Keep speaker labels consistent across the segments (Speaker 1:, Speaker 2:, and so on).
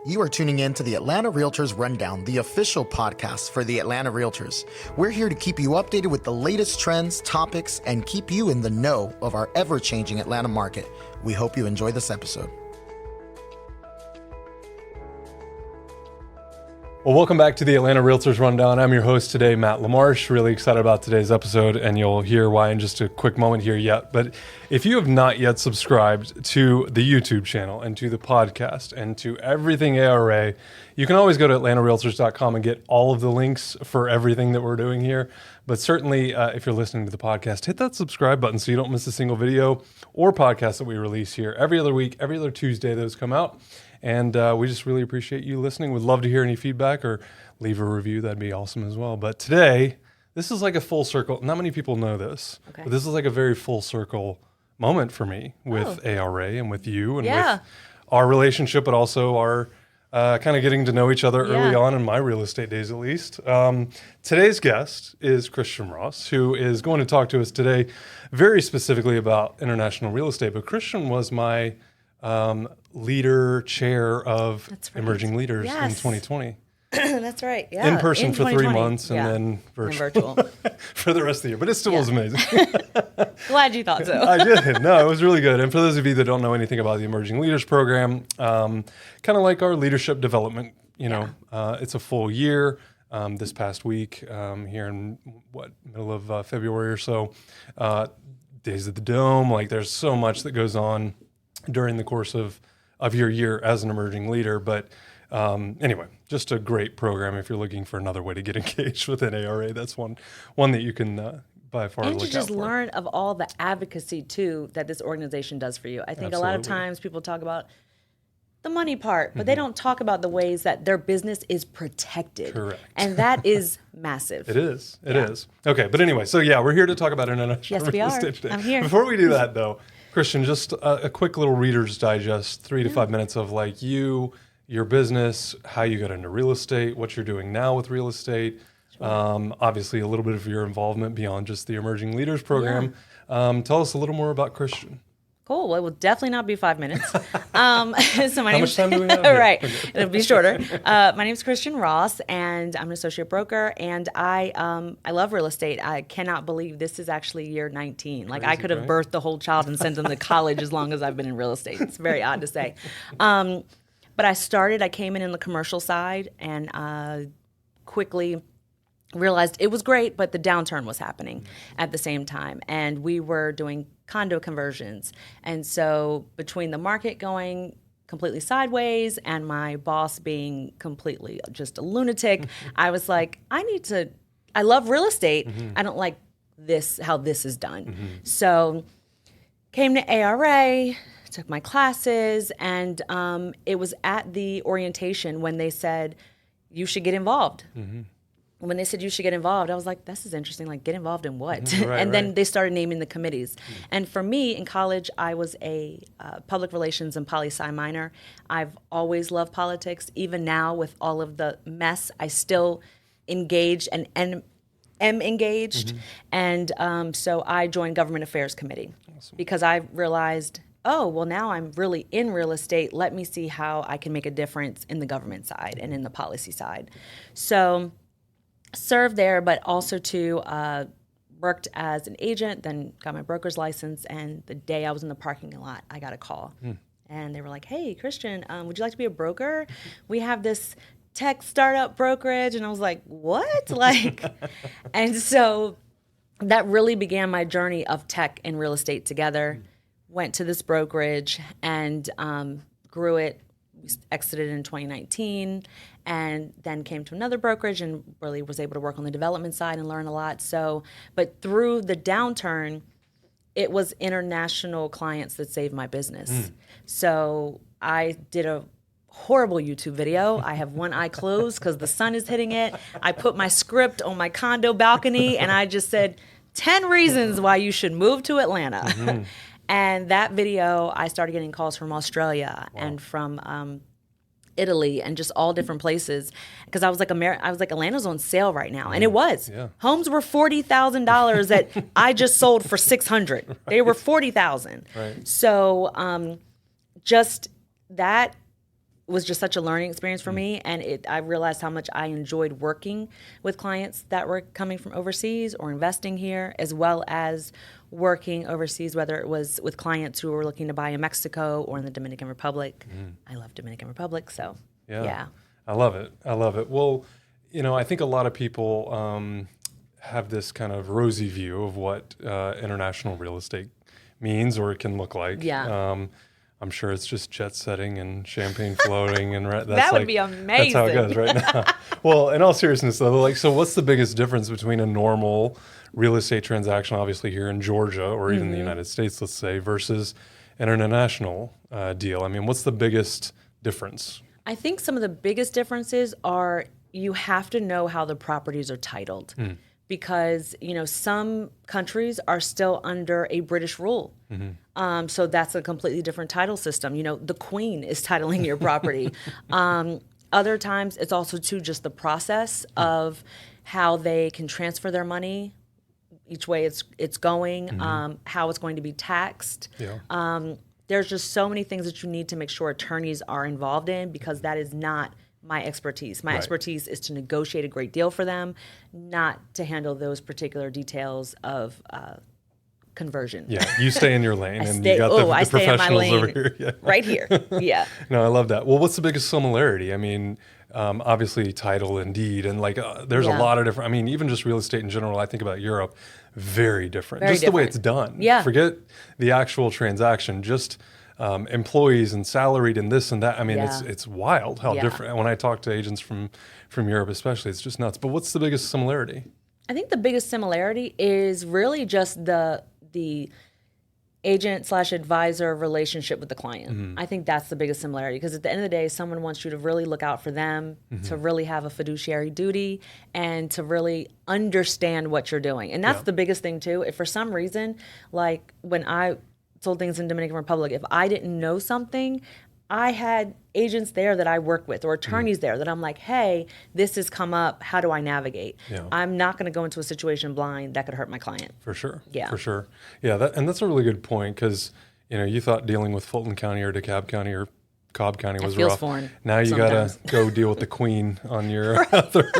Speaker 1: You are tuning in to the Atlanta Realtors Rundown, the official podcast for the Atlanta Realtors. We're here to keep you updated with the latest trends, topics, and keep you in the know of our ever-changing Atlanta market. We hope you enjoy this episode.
Speaker 2: Well, welcome back to the Atlanta Realtors Rundown. I'm your host today, Matt LaMarche. Really excited about today's episode, and you'll hear why in just a quick moment here yet. But if you have not yet subscribed to the YouTube channel and to the podcast and to everything ARA, you can always go to atlantarealtors.com and get all of the links for everything that we're doing here. But certainly, if you're listening to the podcast, hit that subscribe button so you don't miss a single video or podcast that we release here. Every other week, every other Tuesday, those come out. And we just really appreciate you listening. We'd love to hear any feedback or leave a review. That'd be awesome as well. But today, this is like a full circle. Not many people know this, but this is like a very full circle moment for me with ARA and with you and with our relationship, but also our kind of getting to know each other early on in my real estate days, at least. Today's guest is Christian Ross, who is going to talk to us today very specifically about international real estate. But Christian was my chair of emerging leaders in 2020.
Speaker 3: That's right. Yeah.
Speaker 2: In person for 3 months and then virtual for the rest of the year. But it still was amazing.
Speaker 3: Glad you thought so.
Speaker 2: I did. No, it was really good. And for those of you that don't know anything about the Emerging Leaders Program, kind of like our leadership development, it's a full year. This past week here in middle of February or so, Days of the Dome. Like there's so much that goes on during the course of your year as an emerging leader. But anyway, just a great program if you're looking for another way to get engaged with an ARA. That's one that you can by far look out for.
Speaker 3: And to just learn of all the advocacy, too, that this organization does for you. I think a lot of times people talk about the money part, but they don't talk about the ways that their business is protected.
Speaker 2: Correct.
Speaker 3: And that is massive.
Speaker 2: It is. It is. Okay, but anyway, so we're here to talk about international real estate today.
Speaker 3: I'm here.
Speaker 2: Before we do that, though, Christian, just a quick little Reader's Digest, 3 to 5 minutes of like you, your business, how you got into real estate, what you're doing now with real estate, obviously a little bit of your involvement beyond just the Emerging Leaders Program. Tell us a little more about Christian.
Speaker 3: Cool. Well, it will definitely not be 5 minutes. So
Speaker 2: How much time do we have?
Speaker 3: Right. It'll be shorter. My name is Christian Ross, and I'm an associate broker, and I love real estate. I cannot believe this is actually year 19. Like, I could have birthed the whole child and sent them to college as long as I've been in real estate. It's very odd to say. But I came in the commercial side, and quickly realized it was great, but the downturn was happening at the same time. And we were doing condo conversions. And so between the market going completely sideways and my boss being completely just a lunatic, I was like, I love real estate. I don't like how this is done. So came to ARA, took my classes, and it was at the orientation when they said, you should get involved. When they said you should get involved, I was like, this is interesting. Like, get involved in what? Then they started naming the committees. And for me, in college, I was a public relations and poli-sci minor. I've always loved politics. Even now, with all of the mess, I still engage and am engaged. And so I joined Government Affairs Committee because I realized, now I'm really in real estate. Let me see how I can make a difference in the government side and in the policy side. So served there, but also worked as an agent, then got my broker's license, and the day I was in the parking lot, I got a call. And they were like, hey, Christian, would you like to be a broker? We have this tech startup brokerage. And I was like, what? And so that really began my journey of tech and real estate together. Went to this brokerage and grew it. We exited in 2019 and then came to another brokerage and really was able to work on the development side and learn a lot. But through the downturn, it was international clients that saved my business. So I did a horrible YouTube video. I have one eye closed because the sun is hitting it. I put my script on my condo balcony and I just said, 10 reasons why you should move to Atlanta. And that video, I started getting calls from Australia and from Italy and just all different places because I was like, Atlanta's on sale right now, and it was. Yeah. Homes were $40,000 that I just sold for $600. They were $40,000. Right. So just that was just such a learning experience for me, and I realized how much I enjoyed working with clients that were coming from overseas or investing here, as well as working overseas, whether it was with clients who were looking to buy in Mexico or in the Dominican Republic. I love Dominican Republic, so yeah.
Speaker 2: I love it. I love it. Well, I think a lot of people have this kind of rosy view of what international real estate means or it can look like.
Speaker 3: Yeah.
Speaker 2: I'm sure it's just jet setting and champagne floating, and that's
Speaker 3: that would be amazing.
Speaker 2: That's how it goes right now. Well, in all seriousness, though, so what's the biggest difference between a normal real estate transaction, obviously here in Georgia or even the United States, let's say, versus an international deal? I mean, what's the biggest difference?
Speaker 3: I think some of the biggest differences are you have to know how the properties are titled. Because some countries are still under a British rule, so that's a completely different title system. The Queen is titling your property. Other times, it's also too just the process of how they can transfer their money, each way it's going, how it's going to be taxed.
Speaker 2: Yeah.
Speaker 3: There's just so many things that you need to make sure attorneys are involved in, because that is not my expertise. My expertise is to negotiate a great deal for them, not to handle those particular details of conversion.
Speaker 2: Yeah, you stay in your lane, and you got the professionals over here. Yeah.
Speaker 3: Right here. Yeah.
Speaker 2: No, I love that. Well, what's the biggest similarity? I mean, obviously title and deed, and there's a lot of different. I mean, even just real estate in general. I think about Europe, very different.
Speaker 3: Very
Speaker 2: just
Speaker 3: different.
Speaker 2: The way it's done.
Speaker 3: Yeah.
Speaker 2: Forget the actual transaction. Just employees and salaried and this and that. I mean, it's wild how different. When I talk to agents from Europe, especially, it's just nuts. But what's the biggest similarity?
Speaker 3: I think the biggest similarity is really just the agent/advisor relationship with the client. I think that's the biggest similarity, because at the end of the day, someone wants you to really look out for them, to really have a fiduciary duty, and to really understand what you're doing. And that's the biggest thing too. If for some reason, like when I sold things in Dominican Republic, if I didn't know something, I had agents there that I work with or attorneys there that I'm like, hey, this has come up. How do I navigate?
Speaker 2: Yeah.
Speaker 3: I'm not going to go into a situation blind that could hurt my client.
Speaker 2: For sure.
Speaker 3: Yeah.
Speaker 2: For sure. Yeah, that's a really good point, because you thought dealing with Fulton County or DeKalb County or Cobb County was
Speaker 3: feels
Speaker 2: rough.
Speaker 3: foreign
Speaker 2: Now you got to go deal with the Queen on your other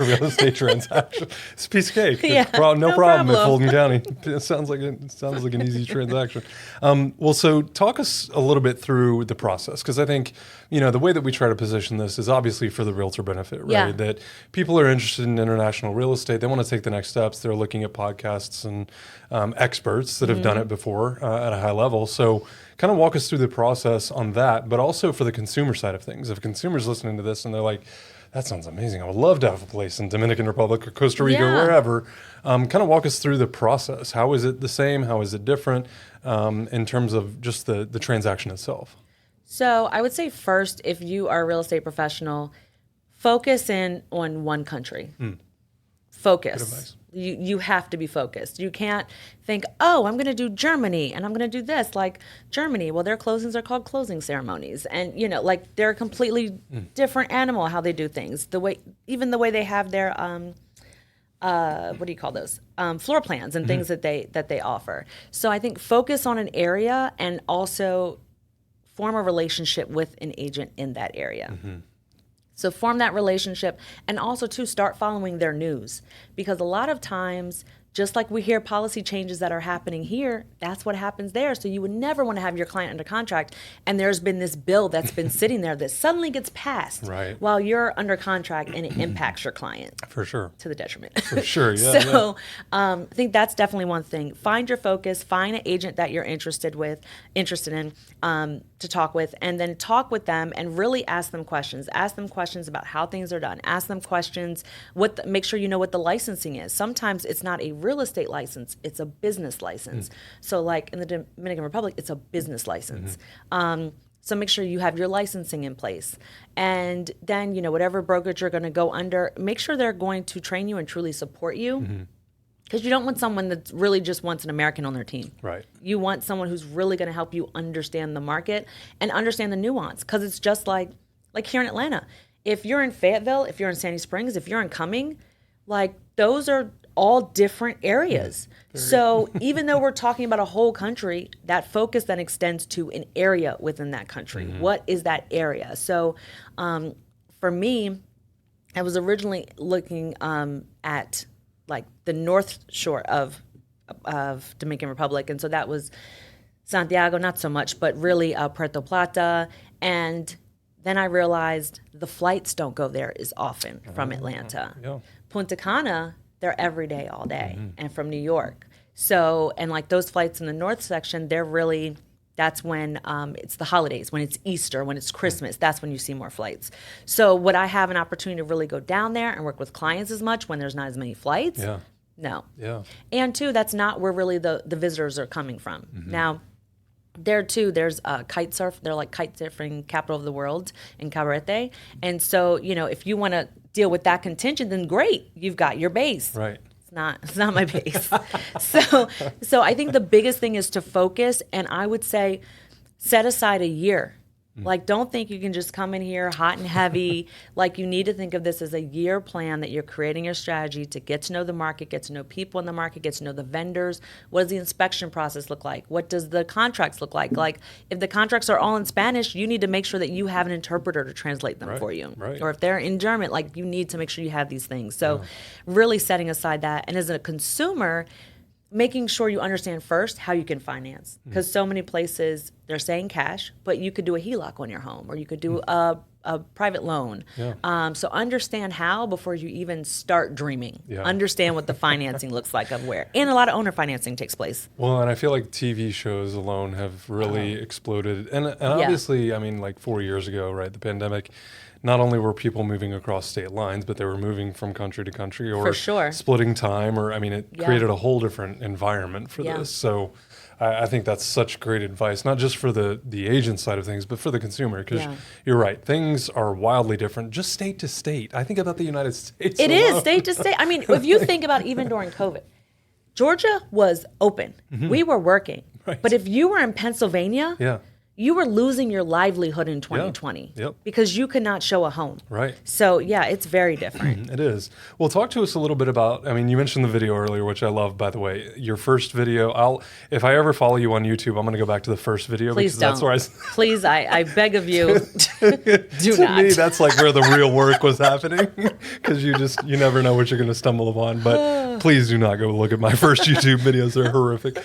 Speaker 2: real estate transaction. It's a piece of cake.
Speaker 3: Yeah,
Speaker 2: no problem at Fulton County. It sounds like an easy transaction. Well, so talk us a little bit through the process, because I think the way that we try to position this is obviously for the realtor benefit, right?
Speaker 3: Yeah.
Speaker 2: That people are interested in international real estate. They want to take the next steps. They're looking at podcasts and experts that have done it before at a high level. So kind of walk us through the process on that, but also for the consumer side of things. If a consumer's listening to this and they're like, that sounds amazing, I would love to have a place in Dominican Republic or Costa Rica or wherever, kind of walk us through the process. How is it the same? How is it different in terms of just the transaction itself?
Speaker 3: So I would say first, if you are a real estate professional, focus in on one country. Focus.
Speaker 2: Good advice.
Speaker 3: You have to be focused. You can't think, oh, I'm going to do Germany and I'm going to do this. Like Germany, well, their closings are called closing ceremonies, and they're a completely different animal how they do things. The way they have their what do you call those? Floor plans and things that they offer. So I think focus on an area and also form a relationship with an agent in that area. So form that relationship, and also to start following their news, because a lot of times, just like we hear policy changes that are happening here, that's what happens there. So you would never want to have your client under contract, and there's been this bill that's been sitting there that suddenly gets passed while you're under contract, and it impacts your client.
Speaker 2: For sure.
Speaker 3: To the detriment.
Speaker 2: For sure, yeah.
Speaker 3: So I think that's definitely one thing. Find your focus, find an agent that you're interested in to talk with, and then talk with them and really ask them questions. Ask them questions about how things are done. Ask them questions, make sure you know what the licensing is. Sometimes it's not a real estate license, it's a business license. So like in the Dominican Republic, it's a business license. So make sure you have your licensing in place. And then, whatever brokerage you're going to go under, make sure they're going to train you and truly support you. Because you don't want someone that really just wants an American on their team.
Speaker 2: Right.
Speaker 3: You want someone who's really going to help you understand the market and understand the nuance. Because it's just like here in Atlanta. If you're in Fayetteville, if you're in Sandy Springs, if you're in Cumming, those are all different areas. So even though we're talking about a whole country, that focus then extends to an area within that country. What is that area? So for me, I was originally looking at like the north shore of Dominican Republic, and so that was Santiago, not so much, but really Puerto Plata. And then I realized the flights don't go there as often from Atlanta.
Speaker 2: Yeah.
Speaker 3: Punta Cana, they're every day, all day, and from New York. So, and like those flights in the north section, they're really, that's when it's the holidays, when it's Easter, when it's Christmas, that's when you see more flights. So would I have an opportunity to really go down there and work with clients as much when there's not as many flights?
Speaker 2: Yeah.
Speaker 3: No.
Speaker 2: Yeah.
Speaker 3: And two, that's not where really the visitors are coming from. Now, there too, there's kite surf. They're like kite surfing capital of the world in Cabarete. And so, you know, if you want to deal with that contingent, then great, you've got your base.
Speaker 2: Right.
Speaker 3: It's not my base. So I think the biggest thing is to focus, and I would say set aside a year. Like, don't think you can just come in here hot and heavy. Like, you need to think of this as a year plan that you're creating your strategy to get to know the market, get to know people in the market, get to know the vendors. What does the inspection process look like? What does the contracts look like? Like, if the contracts are all in Spanish, you need to make sure that you have an interpreter to translate them for you.
Speaker 2: Right.
Speaker 3: Or if they're in German, like, you need to make sure you have these things. So really setting aside that. And as a consumer, making sure you understand first how you can finance, because so many places they're saying cash, but you could do a HELOC on your home, or you could do a private loan. So understand how before you even start dreaming. Understand what the financing looks like of where. And a lot of owner financing takes place.
Speaker 2: Well, and I feel like TV shows alone have really exploded. And obviously, I mean, like 4 years ago, right, the pandemic, not only were people moving across state lines, but they were moving from country to country, or
Speaker 3: For sure.
Speaker 2: splitting time, or, I mean, it created a whole different environment for this. So I think that's such great advice, not just for the agent side of things, but for the consumer, because you're right, things are wildly different, just state to state. I think about the United States.
Speaker 3: It is state to state. I mean, if you think about even during COVID, Georgia was open. We were working.
Speaker 2: Right.
Speaker 3: But if you were in Pennsylvania, you were losing your livelihood in 2020 because you could not show a home.
Speaker 2: Right.
Speaker 3: So, yeah, it's very different.
Speaker 2: It is. Well, talk to us a little bit about, I mean, you mentioned the video earlier, which I love, by the way. Your first video, if I ever follow you on YouTube, I'm going to go back to the first video.
Speaker 3: Please
Speaker 2: because
Speaker 3: don't.
Speaker 2: That's where
Speaker 3: Please, I beg of you, do
Speaker 2: to
Speaker 3: not.
Speaker 2: me, that's like where the real work was happening, because you never know what you're going to stumble upon. But please do not go look at my first YouTube videos. They're horrific.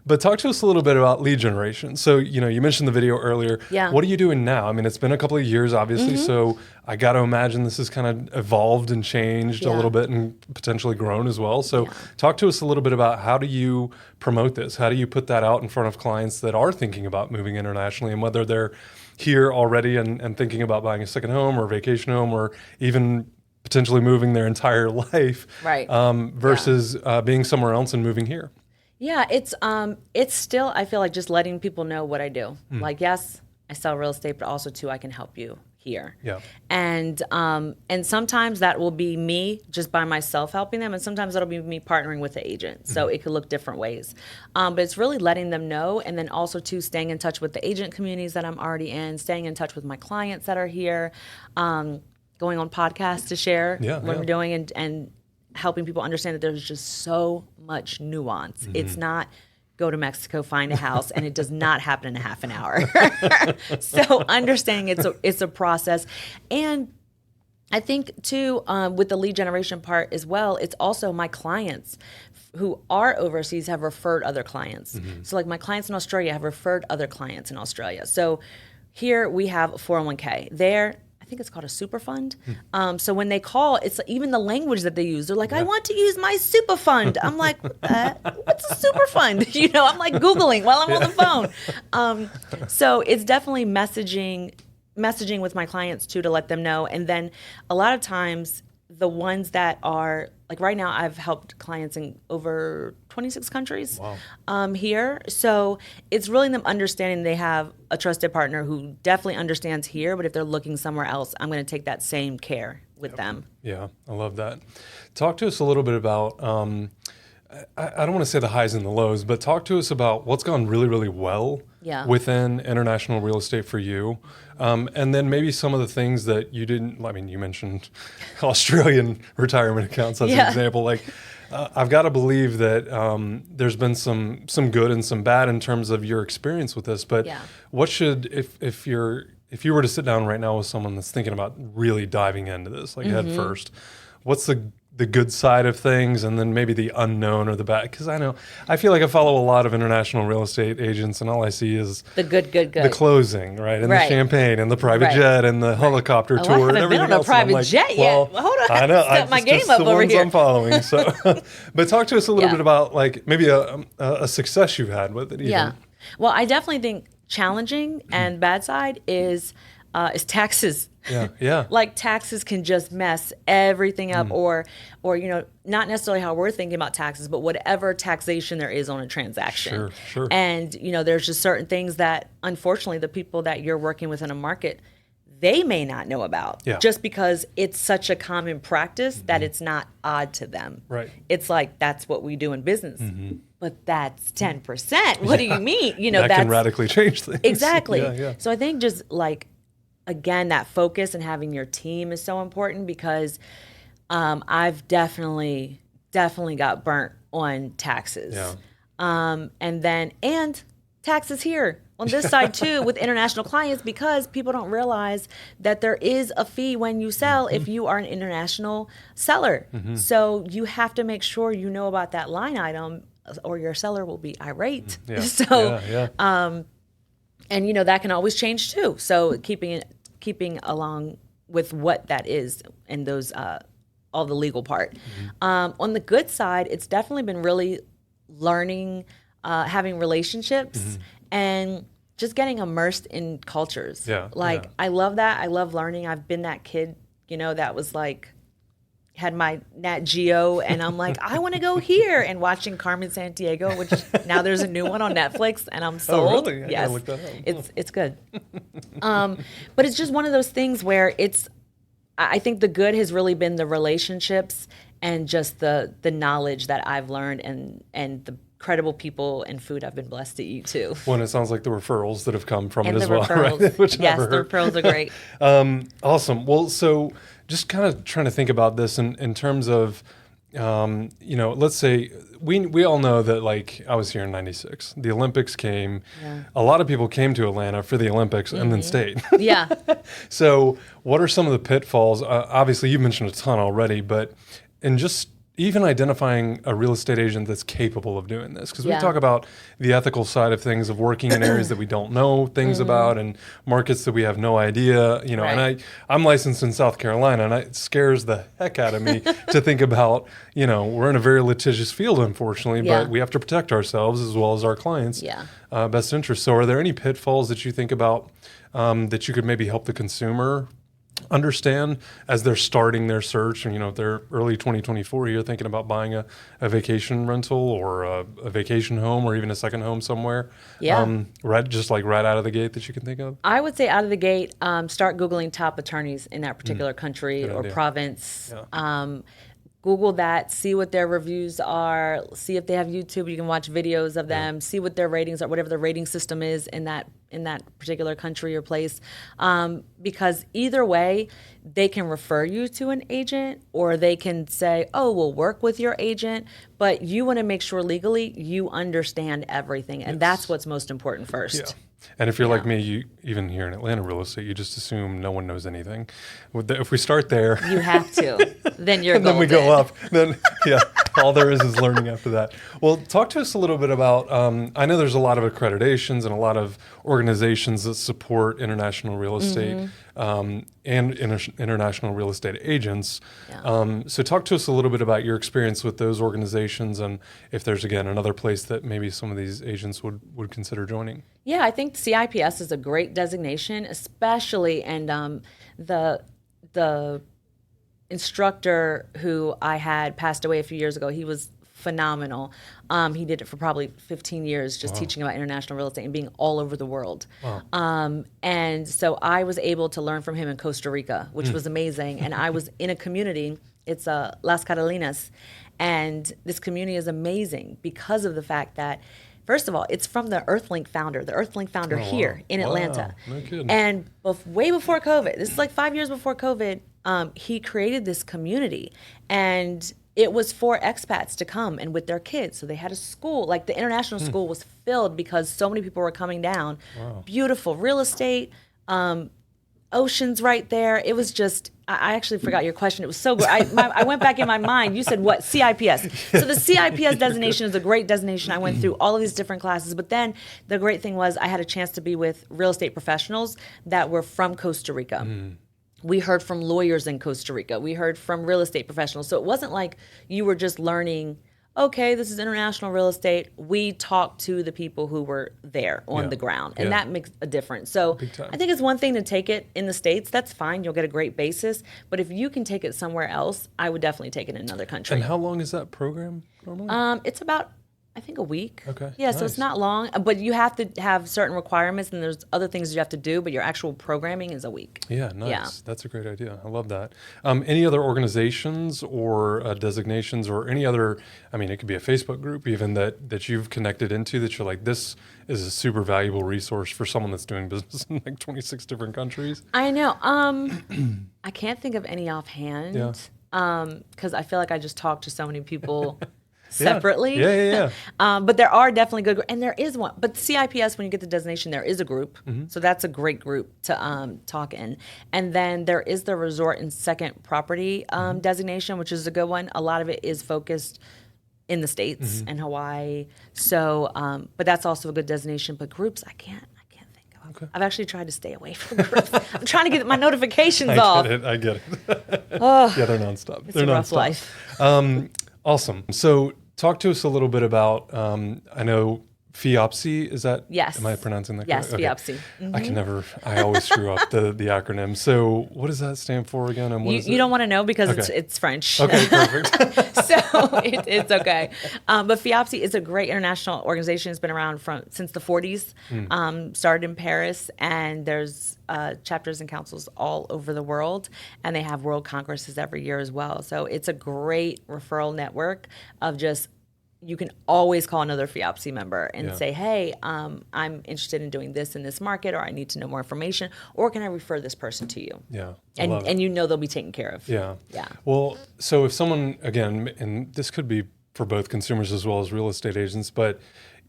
Speaker 2: But talk to us a little bit about lead generation. So, you know, you mentioned the video earlier.
Speaker 3: Yeah.
Speaker 2: What are you doing now? I mean, it's been a couple of years, obviously. So I got to imagine this has kind of evolved and changed a little bit, and potentially grown as well. So talk to us a little bit about, how do you promote this? How do you put that out in front of clients that are thinking about moving internationally, and whether they're here already and thinking about buying a second home or vacation home, or even potentially moving their entire life, versus being somewhere else and moving here?
Speaker 3: Yeah, it's still, I feel like, just letting people know what I do. Like, yes, I sell real estate, but also too, I can help you here.
Speaker 2: Yeah.
Speaker 3: And sometimes that will be me just by myself helping them, and sometimes that'll be me partnering with the agent. So it could look different ways. But it's really letting them know, and then also too, staying in touch with the agent communities that I'm already in, staying in touch with my clients that are here, going on podcasts to share what we're doing, and helping people understand that there's just so much nuance. It's not go to Mexico, find a house, and it does not happen in a half an hour. So understanding it's a process. And I think too, with the lead generation part as well, it's also my clients who are overseas have referred other clients. So like my clients in Australia have referred other clients in Australia. So here we have a 401k. There, I think it's called a super fund. So when they call, it's even the language that they use. They're like, I want to use my super fund. I'm like, what's a super fund? You know, I'm like Googling while I'm on the phone. So it's definitely messaging with my clients too, to let them know. And then a lot of times the ones that are, like right now, I've helped clients in over 26 countries here. So it's really them understanding they have a trusted partner who definitely understands here, but if they're looking somewhere else, I'm going to take that same care with them.
Speaker 2: Yeah, I love that. Talk to us a little bit about, I don't want to say the highs and the lows, but talk to us about what's gone really, really well within international real estate for you? And then maybe some of the things that you didn't, I mean, you mentioned Australian retirement accounts as an example. Like, I've got to believe that there's been some good and some bad in terms of your experience with this. But what should, if you were to sit down right now with someone that's thinking about really diving into this, like head first, what's the good side of things, and then maybe the unknown or the bad? Because I feel like I follow a lot of international real estate agents, and all I see is
Speaker 3: the good,
Speaker 2: the closing, right, and the champagne, and the private jet, and the helicopter tour,
Speaker 3: I haven't
Speaker 2: and everything
Speaker 3: been on a
Speaker 2: else.
Speaker 3: private
Speaker 2: Like,
Speaker 3: jet yet.
Speaker 2: well,
Speaker 3: Hold on,
Speaker 2: I know.
Speaker 3: step my game
Speaker 2: just
Speaker 3: up
Speaker 2: the
Speaker 3: over
Speaker 2: ones
Speaker 3: here.
Speaker 2: I'm following. So, but talk to us a little bit about like maybe a success you've had with it. Even.
Speaker 3: Yeah. Well, I definitely think challenging and bad side is taxes.
Speaker 2: Yeah.
Speaker 3: Like taxes can just mess everything up, or not necessarily how we're thinking about taxes, but whatever taxation there is on a transaction.
Speaker 2: Sure.
Speaker 3: And there's just certain things that unfortunately the people that you're working with in a market, they may not know about, just because it's such a common practice that it's not odd to them.
Speaker 2: Right.
Speaker 3: It's like, that's what we do in business. But that's 10%. What do you mean?
Speaker 2: That can radically change things.
Speaker 3: Exactly.
Speaker 2: Yeah.
Speaker 3: So I think just like, again, that focus and having your team is so important, because I've definitely got burnt on taxes. And taxes here on this side too with international clients, because people don't realize that there is a fee when you sell if you are an international seller. So you have to make sure you know about that line item, or your seller will be irate. And that can always change too. So keeping along with what that is and those all the legal part. On the good side, it's definitely been really learning, having relationships, and just getting immersed in cultures. I love that. I love learning. I've been that kid, that was like, had my Nat Geo, and I'm like, I want to go here, and watching Carmen Sandiego, which now there's a new one on Netflix, and I'm sold.
Speaker 2: Oh, really?
Speaker 3: Yes,
Speaker 2: look that up.
Speaker 3: It's good. But it's just one of those things where I think the good has really been the relationships and just the knowledge that I've learned, and the credible people and food I've been blessed to eat too.
Speaker 2: Well, and it sounds like the referrals that have come from
Speaker 3: And
Speaker 2: it
Speaker 3: the
Speaker 2: as well,
Speaker 3: referrals.
Speaker 2: right? Which
Speaker 3: Yes,
Speaker 2: never
Speaker 3: the
Speaker 2: hurt.
Speaker 3: referrals are great.
Speaker 2: Awesome. Well, so just kind of trying to think about this in terms of, let's say we all know that, like, I was here in '96. The Olympics came. A lot of people came to Atlanta for the Olympics and then stayed.
Speaker 3: Yeah.
Speaker 2: So what are some of the pitfalls? Obviously, you mentioned a ton already, but in just even identifying a real estate agent that's capable of doing this, because we talk about the ethical side of things, of working in areas that we don't know things about, and markets that we have no idea, and I'm licensed in South Carolina, and it scares the heck out of me to think about, we're in a very litigious field, unfortunately, but we have to protect ourselves as well as our clients' best interest. So are there any pitfalls that you think about that you could maybe help the consumer understand as they're starting their search, and if they're early 2024, you're thinking about buying a vacation rental or a vacation home or even a second home somewhere, right out of the gate that you can think of?
Speaker 3: I would say out of the gate, start Googling top attorneys in that particular country or province. Google that, see what their reviews are, see if they have YouTube, you can watch videos of them, see what their ratings are, whatever the rating system is in that particular country or place. Because either way, they can refer you to an agent, or they can say, oh, we'll work with your agent, but you want to make sure legally you understand everything. And that's what's most important first.
Speaker 2: And if you're like me, even here in Atlanta real estate, you just assume no one knows anything. If we start there,
Speaker 3: you have to. Then you're
Speaker 2: and then we
Speaker 3: golden.
Speaker 2: go up. Then all there is learning after that. Well, talk to us a little bit about. I know there's a lot of accreditations and a lot of organizations that support international real estate and international real estate agents. So talk to us a little bit about your experience with those organizations, and if there's again another place that maybe some of these agents would consider joining.
Speaker 3: Yeah, I think CIPS is a great designation, especially, and the instructor who I had passed away a few years ago. He was phenomenal. He did it for probably 15 years, just teaching about international real estate and being all over the world. And so I was able to learn from him in Costa Rica, which was amazing. And I was in a community, it's Las Catalinas, and this community is amazing because of the fact that First of all, it's from the Earthlink founder, here in Atlanta.
Speaker 2: No kidding.
Speaker 3: And way before COVID, this is like 5 years before COVID, he created this community. And it was for expats to come and with their kids. So they had a school, like the international school was filled because so many people were coming down.
Speaker 2: Wow.
Speaker 3: Beautiful real estate, oceans right there. It was just, I actually forgot your question. It was so good. I went back in my mind. You said what? CIPS. So the CIPS designation is a great designation. I went through all of these different classes. But then the great thing was I had a chance to be with real estate professionals that were from Costa Rica. We heard from lawyers in Costa Rica. We heard from real estate professionals. So it wasn't like you were just learning, okay, this is international real estate. We talked to the people who were there on the ground, and that makes a difference. So I think it's one thing to take it in the States. That's fine. You'll get a great basis. But if you can take it somewhere else, I would definitely take it in another country.
Speaker 2: And how long is that program normally?
Speaker 3: It's about, I think, a week.
Speaker 2: Okay,
Speaker 3: Yeah, so
Speaker 2: nice.
Speaker 3: it's not long, but you have to have certain requirements, and there's other things you have to do, but your actual programming is a week.
Speaker 2: Yeah, nice.
Speaker 3: Yeah.
Speaker 2: That's a great idea. I love that. Any other organizations or designations or any other, I mean, it could be a Facebook group even that you've connected into that you're like, this is a super valuable resource for someone that's doing business in like 26 different countries?
Speaker 3: I know. I can't think of any offhand.
Speaker 2: Yeah.
Speaker 3: Because I feel like I just talked to so many people separately.
Speaker 2: Yeah.
Speaker 3: But there are definitely good, and there is one. But CIPS, when you get the designation, there is a group. So that's a great group to talk in. And then there is the resort and second property designation, which is a good one. A lot of it is focused in the States and Hawaii. So, but that's also a good designation. But groups, I can't think of.
Speaker 2: Okay.
Speaker 3: I've actually tried to stay away from groups. I'm trying to get my notifications
Speaker 2: I
Speaker 3: off.
Speaker 2: get it. Yeah, they're nonstop.
Speaker 3: It's
Speaker 2: They're
Speaker 3: a rough
Speaker 2: nonstop.
Speaker 3: life.
Speaker 2: Awesome. So talk to us a little bit about, I know FIOPSI, is that?
Speaker 3: Yes.
Speaker 2: Am I pronouncing that
Speaker 3: Yes,
Speaker 2: correct?
Speaker 3: FIOPSI.
Speaker 2: I always screw up the acronym. So what does that stand for again? And what is
Speaker 3: You
Speaker 2: it?
Speaker 3: don't want to know because
Speaker 2: Okay.
Speaker 3: it's French.
Speaker 2: Okay, perfect.
Speaker 3: So it's okay. But FIOPSI is a great international organization. It's been around since the 40s. Started in Paris, and there's chapters and councils all over the world, and they have world congresses every year as well. So it's a great referral network of just, you can always call another FIOPSI member and say, hey, I'm interested in doing this in this market, or I need to know more information, or can I refer this person to you?
Speaker 2: Yeah. I love it.
Speaker 3: And you know they'll be taken care of.
Speaker 2: Yeah.
Speaker 3: Yeah.
Speaker 2: Well, so if someone, again, and this could be for both consumers as well as real estate agents, but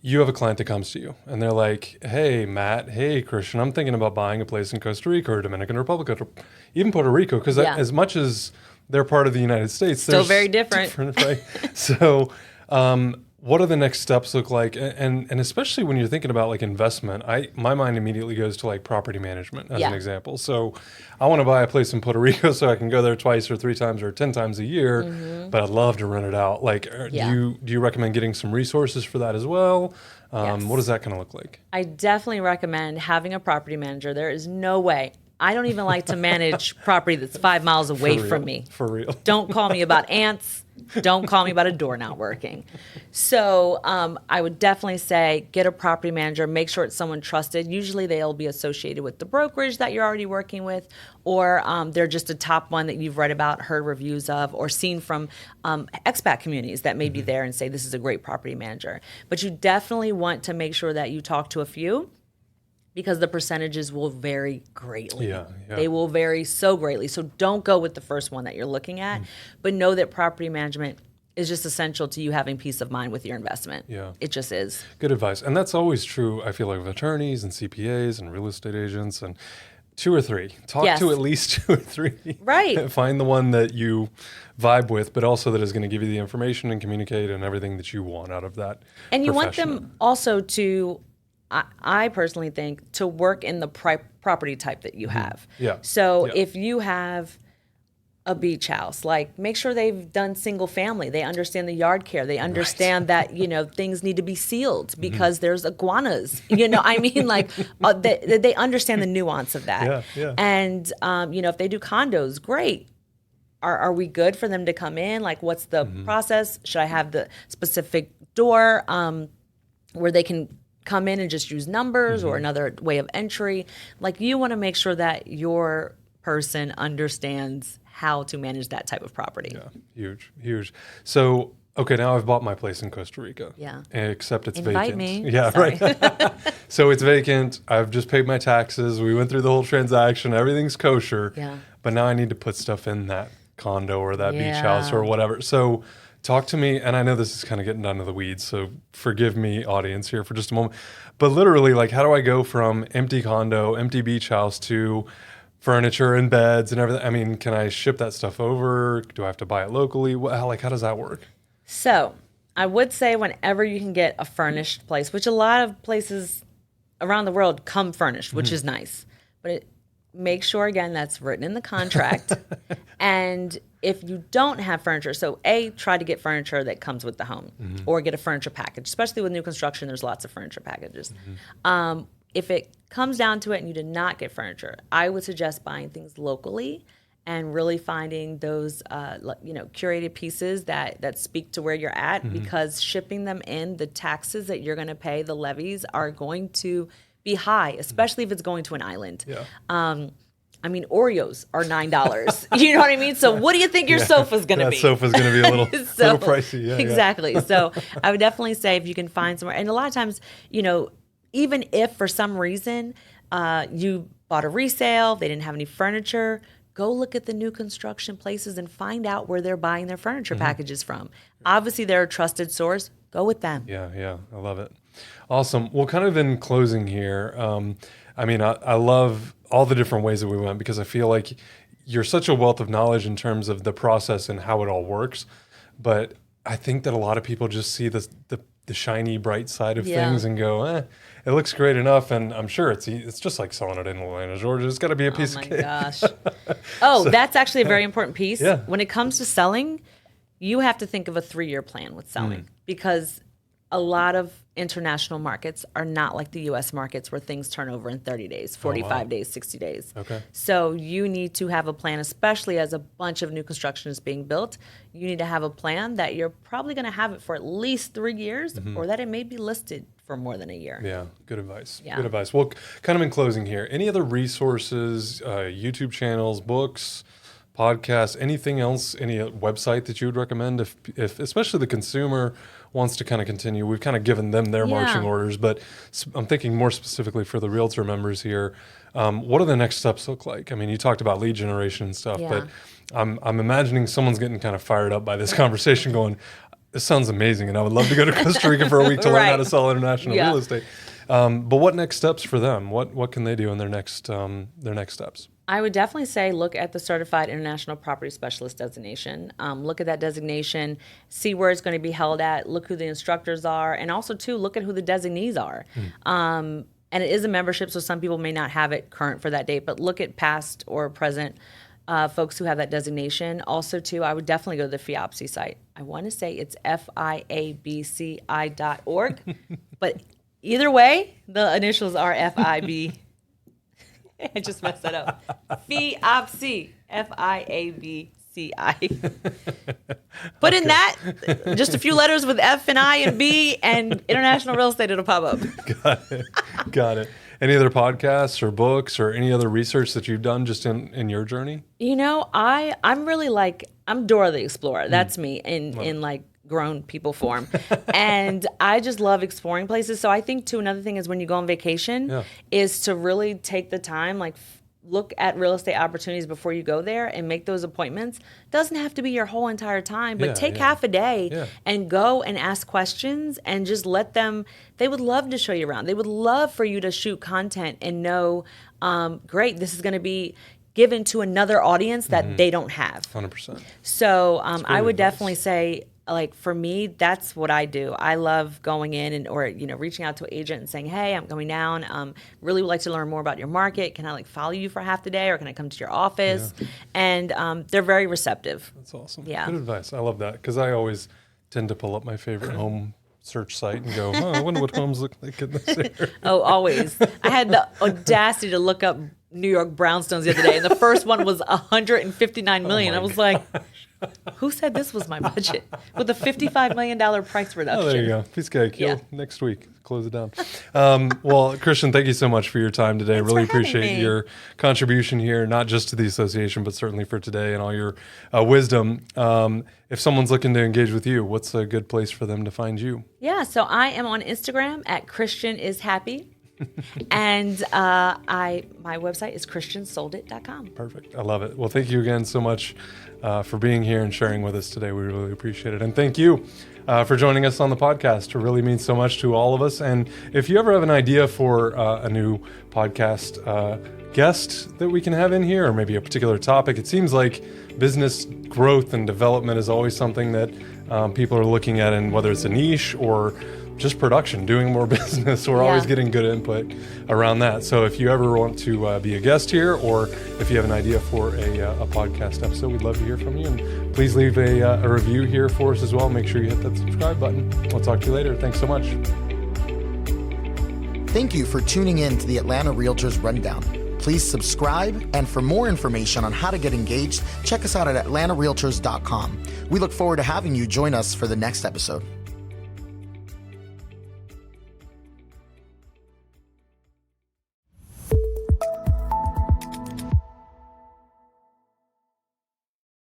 Speaker 2: you have a client that comes to you and they're like, hey, Matt, hey, Christian, I'm thinking about buying a place in Costa Rica or Dominican Republic or even Puerto Rico, because as much as they're part of the United States,
Speaker 3: Still
Speaker 2: they're
Speaker 3: very different.
Speaker 2: Right? So what do the next steps look like? And especially when you're thinking about like investment, my mind immediately goes to like property management as an example. So I want to buy a place in Puerto Rico so I can go there twice or 3 times or 10 times a year, but I'd love to rent it out. Like, do you recommend getting some resources for that as well?
Speaker 3: Yes.
Speaker 2: What does that kind of look like?
Speaker 3: I definitely recommend having a property manager. There is no way. I don't even like to manage property that's 5 miles away from me.
Speaker 2: For real.
Speaker 3: Don't call me about ants. Don't call me about a door not working. So I would definitely say get a property manager. Make sure it's someone trusted. Usually they'll be associated with the brokerage that you're already working with, or they're just a top one that you've read about, heard reviews of, or seen from expat communities that may be there and say this is a great property manager. But you definitely want to make sure that you talk to a few, because the percentages will vary greatly.
Speaker 2: Yeah.
Speaker 3: They will vary so greatly. So don't go with the first one that you're looking at, but know that property management is just essential to you having peace of mind with your investment.
Speaker 2: Yeah.
Speaker 3: It just is.
Speaker 2: Good advice. And that's always true, I feel like, with attorneys and CPAs and real estate agents, and 2 or 3. Talk to at least 2 or 3.
Speaker 3: Right.
Speaker 2: Find the one that you vibe with, but also that is going to give you the information and communicate and everything that you want out of that.
Speaker 3: And you want
Speaker 2: profession.
Speaker 3: them also to, I personally think, to work in the property type that you have.
Speaker 2: Yeah.
Speaker 3: So
Speaker 2: Yeah.
Speaker 3: if you have a beach house, like, make sure they've done single family. They understand the yard care. They understand that, things need to be sealed because there's iguanas. I mean, like, they understand the nuance of that.
Speaker 2: Yeah.
Speaker 3: And, if they do condos, great. Are we good for them to come in? Like, what's the process? Should I have the specific door where they can come in and just use numbers or another way of entry? Like, you want to make sure that your person understands how to manage that type of property.
Speaker 2: Yeah, huge. So Okay, now I've bought my place in Costa Rica.
Speaker 3: Yeah.
Speaker 2: Except it's
Speaker 3: Invite
Speaker 2: vacant.
Speaker 3: me.
Speaker 2: Yeah,
Speaker 3: Sorry.
Speaker 2: right. So it's vacant. I've just paid my taxes. We went through the whole transaction. Everything's kosher.
Speaker 3: Yeah.
Speaker 2: But now I need to put stuff in that condo or that beach
Speaker 3: Yeah.
Speaker 2: house or whatever. So talk to me, and I know this is kind of getting down to the weeds, so forgive me, audience, here for just a moment. But literally, like, how do I go from empty condo, empty beach house to furniture and beds and everything? I mean, can I ship that stuff over? Do I have to buy it locally? How does that work?
Speaker 3: So I would say whenever you can get a furnished place, which a lot of places around the world come furnished, which is nice, but make sure again that's written in the contract. And if you don't have furniture, so try to get furniture that comes with the home, or get a furniture package. Especially with new construction, there's lots of furniture packages. If it comes down to it and you did not get furniture, I would suggest buying things locally and really finding those curated pieces that speak to where you're at, because shipping them in, the taxes that you're going to pay, the levies are going to be high, especially if it's going to an island.
Speaker 2: Yeah.
Speaker 3: I mean, Oreos are $9. You know what I mean? So what do you think your sofa's going to be?
Speaker 2: That sofa's going to be a little, little pricey. Yeah,
Speaker 3: exactly. So I would definitely say if you can find somewhere, and a lot of times, even if for some reason you bought a resale, they didn't have any furniture, go look at the new construction places and find out where they're buying their furniture packages from. Obviously, they're a trusted source. Go with them.
Speaker 2: Yeah. I love it. Awesome. Well, kind of in closing here, I love all the different ways that we went, because I feel like you're such a wealth of knowledge in terms of the process and how it all works. But I think that a lot of people just see the shiny, bright side of things and go, it looks great enough. And I'm sure it's just like selling it in Atlanta, Georgia. It's got to be a piece of cake.
Speaker 3: Oh, that's actually a very important piece.
Speaker 2: Yeah.
Speaker 3: When it comes to selling, you have to think of a 3-year plan with selling, because a lot of international markets are not like the U.S. markets where things turn over in 30 days, 45 days, 60 days.
Speaker 2: Okay.
Speaker 3: So you need to have a plan, especially as a bunch of new construction is being built. You need to have a plan that you're probably going to have it for at least 3 years, or that it may be listed for more than a year.
Speaker 2: Yeah, good advice.
Speaker 3: Yeah.
Speaker 2: Good advice. Well, kind of in closing here, any other resources, YouTube channels, books, podcasts, anything else, any website that you would recommend if especially the consumer wants to kind of continue? We've kind of given them their marching orders, but I'm thinking more specifically for the realtor members here. What do the next steps look like? I mean, you talked about lead generation and stuff, but I'm imagining someone's getting kind of fired up by this conversation going, this sounds amazing, and I would love to go to Costa Rica for a week to learn how to sell international real estate. But what next steps for them? What can they do in their next steps?
Speaker 3: I would definitely say look at the Certified International Property Specialist designation. Look at that designation, see where it's going to be held at, look who the instructors are, and also, too, look at who the designees are. And it is a membership, so some people may not have it current for that date, but look at past or present folks who have that designation. Also, too, I would definitely go to the FIABC site. I want to say it's FIABCI.org, but either way, the initials are FIB. I just messed that up. FIABC, FIABCI. Put in that, just a few letters with F and I and B and international real estate, it'll pop up.
Speaker 2: Got it. Any other podcasts or books or any other research that you've done just in your journey?
Speaker 3: I'm really I'm Dora the Explorer. That's me in grown people form. And I just love exploring places. So I think too, another thing is when you go on vacation is to really take the time, look at real estate opportunities before you go there and make those appointments. Doesn't have to be your whole entire time, but take half a day and go and ask questions and just let them, they would love to show you around. They would love for you to shoot content and know, great, this is going to be given to another audience that they don't have.
Speaker 2: 100%.
Speaker 3: So I would definitely say, for me, that's what I do. I love going in or reaching out to an agent and saying, hey, I'm coming down. Really would like to learn more about your market. Can I follow you for half the day, or can I come to your office? Yeah. And they're very receptive.
Speaker 2: That's awesome.
Speaker 3: Yeah.
Speaker 2: Good advice. I love that, because I always tend to pull up my favorite home search site and go, I wonder what homes look like in this area.
Speaker 3: Oh, always. I had the audacity to look up New York brownstones the other day, and the first one was 159 million. I was like, who said this was my budget with a $55 million price reduction?
Speaker 2: Oh, there you go. Piece of cake.
Speaker 3: Yeah.
Speaker 2: Next week, close it down. Well, Christian, thank you so much for your time today.
Speaker 3: Thanks
Speaker 2: really
Speaker 3: for having
Speaker 2: appreciate
Speaker 3: me.
Speaker 2: your contribution here, not just to the association, but certainly for today and all your wisdom. If someone's looking to engage with you, what's a good place for them to find you?
Speaker 3: Yeah, so I am on Instagram at Christian is happy. And my website is christiansoldit.com.
Speaker 2: Perfect. I love it. Well, thank you again so much for being here and sharing with us today. We really appreciate it. And thank you for joining us on the podcast. It really means so much to all of us. And if you ever have an idea for a new podcast guest that we can have in here, or maybe a particular topic, it seems like business growth and development is always something that people are looking at, and whether it's a niche or just production, doing more business. We're always getting good input around that. So if you ever want to be a guest here, or if you have an idea for a podcast episode, we'd love to hear from you. And please leave a review here for us as well. Make sure you hit that subscribe button. We'll talk to you later. Thanks so much.
Speaker 1: Thank you for tuning in to the Atlanta Realtors Rundown. Please subscribe, and for more information on how to get engaged, check us out at atlantarealtors.com. We look forward to having you join us for the next episode.